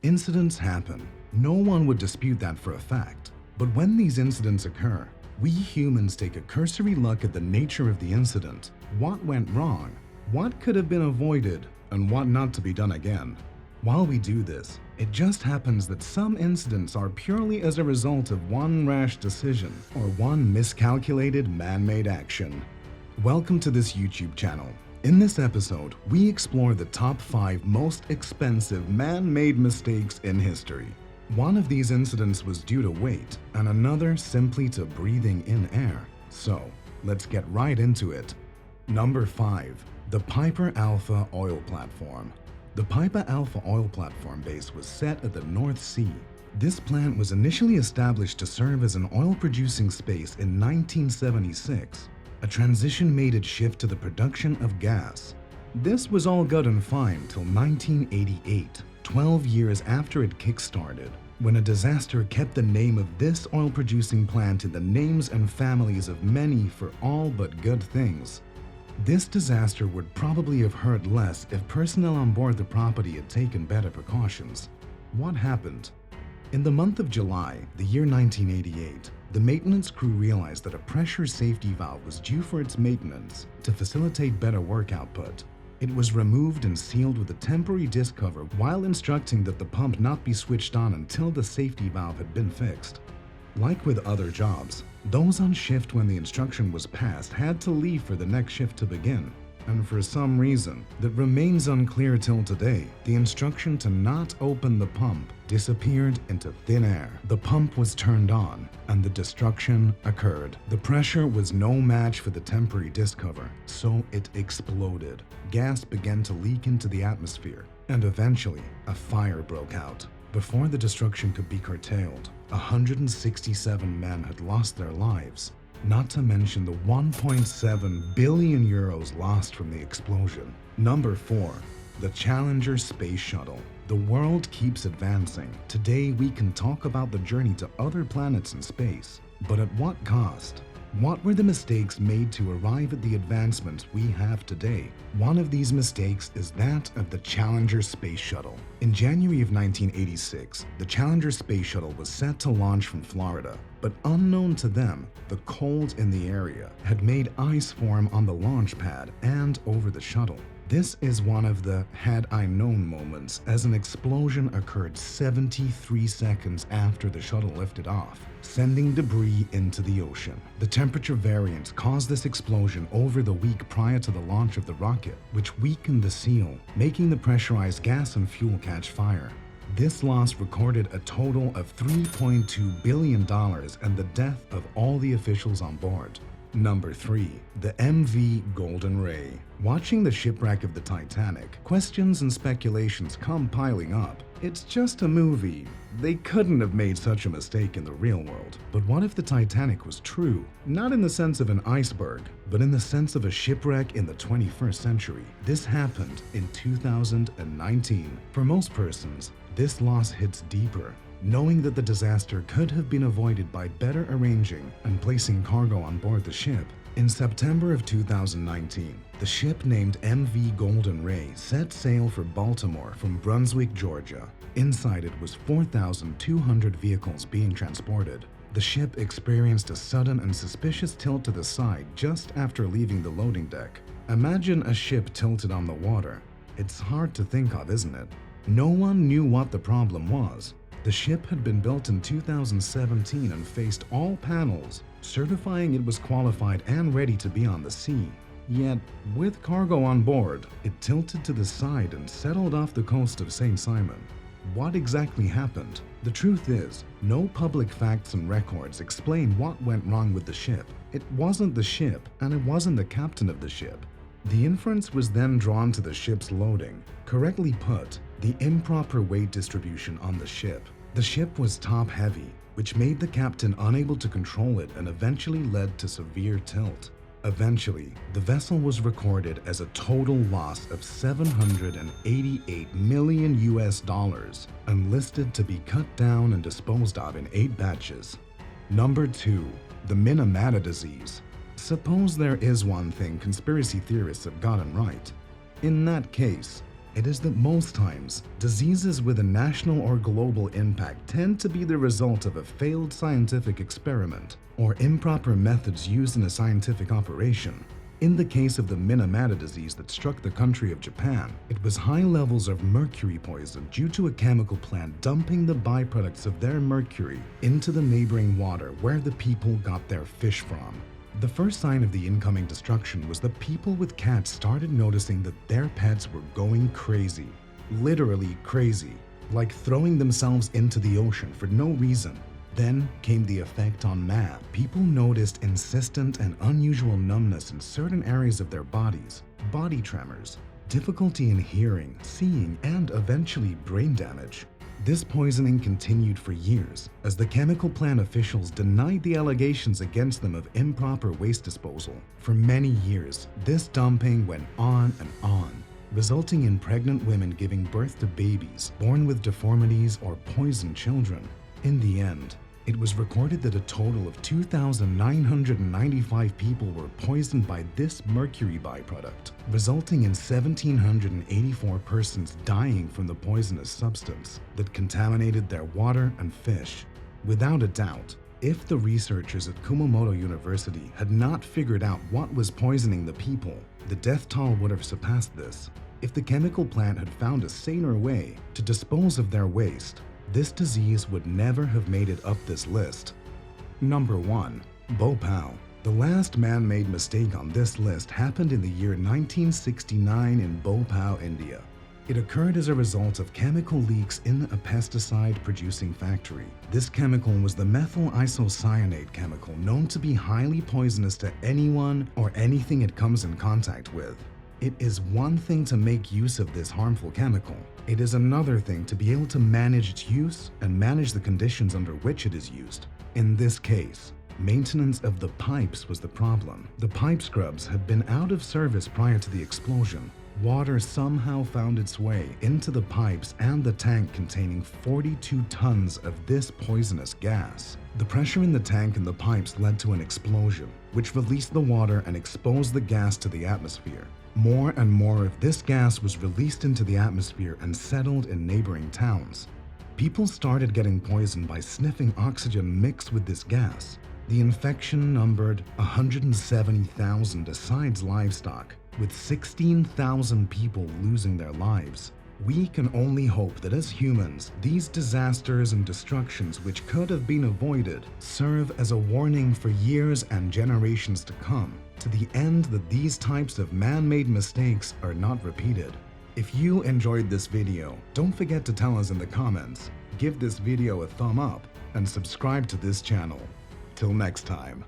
Incidents happen. No one would dispute that for a fact. But when these incidents occur, we humans take a cursory look at the nature of the incident, what went wrong, what could have been avoided, and what not to be done again. While we do this, it just happens that some incidents are purely as a result of one rash decision or one miscalculated man-made action. Welcome to this YouTube channel. In this episode, we explore the top 5 most expensive man-made mistakes in history. One of these incidents was due to weight, and another simply to breathing in air. So, let's get right into it. Number 5. The Piper Alpha Oil Platform. The Piper Alpha Oil Platform base was set at the North Sea. This plant was initially established to serve as an oil-producing space in 1976. A transition made its shift to the production of gas. This was all good and fine till 1988, 12 years after it kick-started, when a disaster kept the name of this oil-producing plant in the names and families of many for all but good things. This disaster would probably have hurt less if personnel on board the property had taken better precautions. What happened? In the month of July, the year 1988, the maintenance crew realized that a pressure safety valve was due for its maintenance to facilitate better work output. It was removed and sealed with a temporary disc cover while instructing that the pump not be switched on until the safety valve had been fixed. Like with other jobs, those on shift when the instruction was passed had to leave for the next shift to begin. And for some reason that remains unclear till today, the instruction to not open the pump disappeared into thin air. The pump was turned on, and the destruction occurred. The pressure was no match for the temporary disc cover, so it exploded. Gas began to leak into the atmosphere, and eventually a fire broke out. Before the destruction could be curtailed, 167 men had lost their lives, not to mention the 1.7 billion euros lost from the explosion. Number 4. The Challenger Space Shuttle. The world keeps advancing. Today we can talk about the journey to other planets in space, but at what cost? What were the mistakes made to arrive at the advancements we have today? One of these mistakes is that of the Challenger Space Shuttle. In January of 1986, the Challenger Space Shuttle was set to launch from Florida, but unknown to them, the cold in the area had made ice form on the launch pad and over the shuttle. This is one of the had I known moments, as an explosion occurred 73 seconds after the shuttle lifted off, sending debris into the ocean. The temperature variance caused this explosion over the week prior to the launch of the rocket, which weakened the seal, making the pressurized gas and fuel catch fire. This loss recorded a total of $3.2 billion and the death of all the officials on board. Number 3. The MV Golden Ray. Watching the shipwreck of the Titanic, questions and speculations come piling up. It's just a movie. They couldn't have made such a mistake in the real world. But what if the Titanic was true? Not in the sense of an iceberg, but in the sense of a shipwreck in the 21st century. This happened in 2019. For most persons, this loss hits deeper, knowing that the disaster could have been avoided by better arranging and placing cargo on board the ship. In September of 2019, the ship named MV Golden Ray set sail for Baltimore from Brunswick, Georgia. Inside it was 4,200 vehicles being transported. The ship experienced a sudden and suspicious tilt to the side just after leaving the loading deck. Imagine a ship tilted on the water. It's hard to think of, isn't it? No one knew what the problem was. The ship had been built in 2017 and faced all panels, certifying it was qualified and ready to be on the sea. Yet, with cargo on board, it tilted to the side and settled off the coast of St. Simon. What exactly happened? The truth is, no public facts and records explain what went wrong with the ship. It wasn't the ship, and it wasn't the captain of the ship. The inference was then drawn to the ship's loading. Correctly put, the improper weight distribution on the ship. The ship was top-heavy, which made the captain unable to control it and eventually led to severe tilt. Eventually, the vessel was recorded as a total loss of $788 million and listed to be cut down and disposed of in 8 batches. Number 2. The Minamata disease. Suppose there is one thing conspiracy theorists have gotten right. In that case, it is that most times, diseases with a national or global impact tend to be the result of a failed scientific experiment or improper methods used in a scientific operation. In the case of the Minamata disease that struck the country of Japan, it was high levels of mercury poison due to a chemical plant dumping the byproducts of their mercury into the neighboring water where the people got their fish from. The first sign of the incoming destruction was that people with cats started noticing that their pets were going crazy. Literally crazy, like throwing themselves into the ocean for no reason. Then came the effect on man. People noticed insistent and unusual numbness in certain areas of their bodies, body tremors, difficulty in hearing, seeing, and eventually brain damage. This poisoning continued for years, as the chemical plant officials denied the allegations against them of improper waste disposal. For many years, this dumping went on and on, resulting in pregnant women giving birth to babies born with deformities or poisoned children. In the end, it was recorded that a total of 2,995 people were poisoned by this mercury byproduct, resulting in 1,784 persons dying from the poisonous substance that contaminated their water and fish. Without a doubt, if the researchers at Kumamoto University had not figured out what was poisoning the people, the death toll would have surpassed this. If the chemical plant had found a saner way to dispose of their waste, this disease would never have made it up this list. Number 1. BHOPAL. The last man-made mistake on this list happened in the year 1969 in Bhopal, India. It occurred as a result of chemical leaks in a pesticide-producing factory. This chemical was the methyl isocyanate chemical, known to be highly poisonous to anyone or anything it comes in contact with. It is one thing to make use of this harmful chemical. It is another thing to be able to manage its use and manage the conditions under which it is used. In this case, maintenance of the pipes was the problem. The pipe scrubs had been out of service prior to the explosion. Water somehow found its way into the pipes and the tank containing 42 tons of this poisonous gas. The pressure in the tank and the pipes led to an explosion, which released the water and exposed the gas to the atmosphere. More and more of this gas was released into the atmosphere and settled in neighboring towns. People started getting poisoned by sniffing oxygen mixed with this gas. The infection numbered 170,000 besides livestock, with 16,000 people losing their lives. We can only hope that as humans, these disasters and destructions which could have been avoided serve as a warning for years and generations to come, to the end that these types of man-made mistakes are not repeated. If you enjoyed this video, don't forget to tell us in the comments, give this video a thumb up, and subscribe to this channel. Till next time.